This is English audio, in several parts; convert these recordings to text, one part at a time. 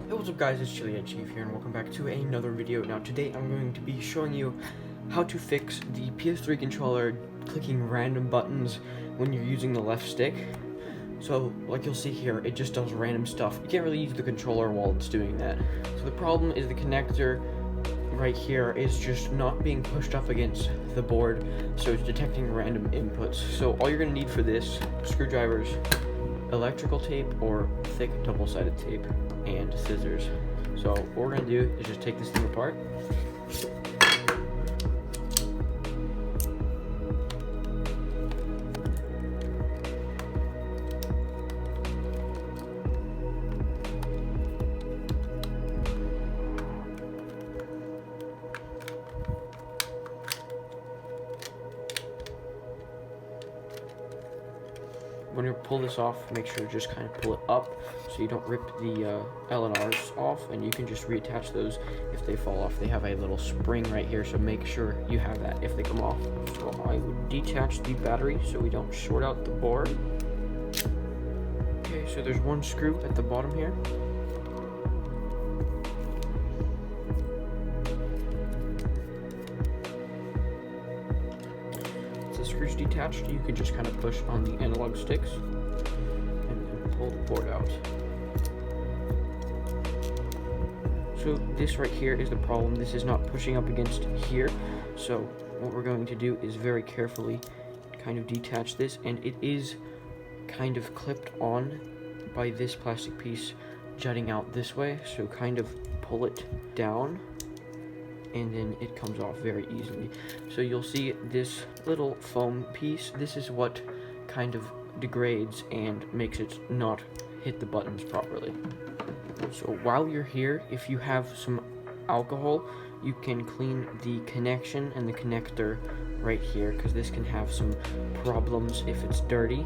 Hey, what's up guys, it's Chili Chief here and welcome back to another video. Now today I'm going to be showing you how to fix the PS3 controller clicking random buttons when you're using the left stick. So like you'll see here, it just does random stuff. You can't really use the controller while it's doing that. So the problem is the connector right here is just not being pushed up against the board, so it's detecting random inputs. So all you're going to need for this, screwdrivers, electrical tape or thick double-sided tape, and scissors. So what we're going to do is just take this thing apart. When you pull this off, make sure to just kind of pull it up so you don't rip the LNRs off, and you can just reattach those if they fall off. They have a little spring right here, so make sure you have that if they come off. So I would detach the battery so we don't short out the board. Okay, so there's one screw at the bottom here. Screws detached, you can just kind of push on the analog sticks and then pull the board out. So this right here is the problem. This is not pushing up against here, so what we're going to do is very carefully kind of detach this, and it is kind of clipped on by this plastic piece jutting out this way, so kind of pull it down and then it comes off very easily. So you'll see this little foam piece, this is what kind of degrades and makes it not hit the buttons properly. So while you're here, if you have some alcohol, you can clean the connection and the connector right here, because this can have some problems if it's dirty.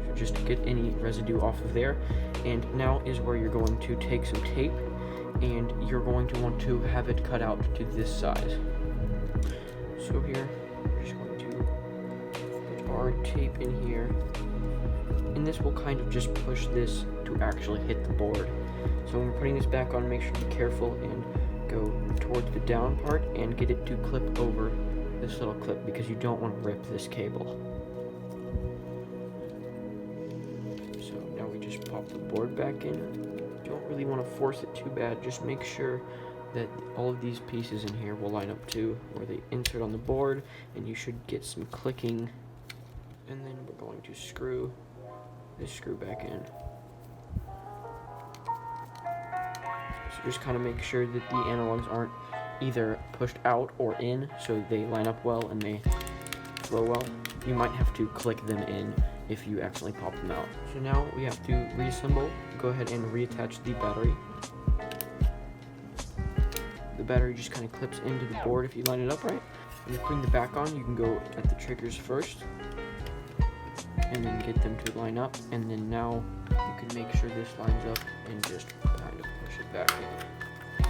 So just get any residue off of there. And now is where you're going to take some tape, and you're going to want to have it cut out to this size. So here, we're just going to put our tape in here, and this will kind of just push this to actually hit the board. So when we're putting this back on, make sure to be careful and go towards the down part and get it to clip over this little clip, because you don't want to rip this cable. Just pop the board back in. Don't really want to force it too bad, just make sure that all of these pieces in here will line up to where they insert on the board, and you should get some clicking. And then we're going to screw this screw back in. So just kind of make sure that the analogs aren't either pushed out or in, so they line up well and they flow well. You might have to click them in if you accidentally pop them out. So now we have to reassemble. Go ahead and reattach the battery. The battery just kind of clips into the board if you line it up right. When you're putting the back on, you can go at the triggers first and then get them to line up, and then now you can make sure this lines up and just kind of push it back in.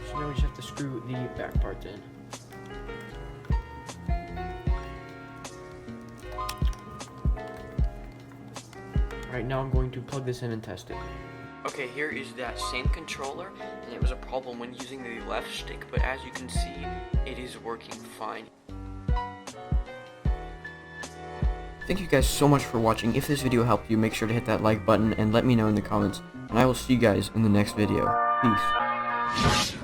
So now we just have to screw the back parts in. Right now I'm going to plug this in and test it. Okay, here is that same controller, and it was a problem when using the left stick, but as you can see, it is working fine. Thank you guys so much for watching. If this video helped you, make sure to hit that like button and let me know in the comments, and I will see you guys in the next video. Peace.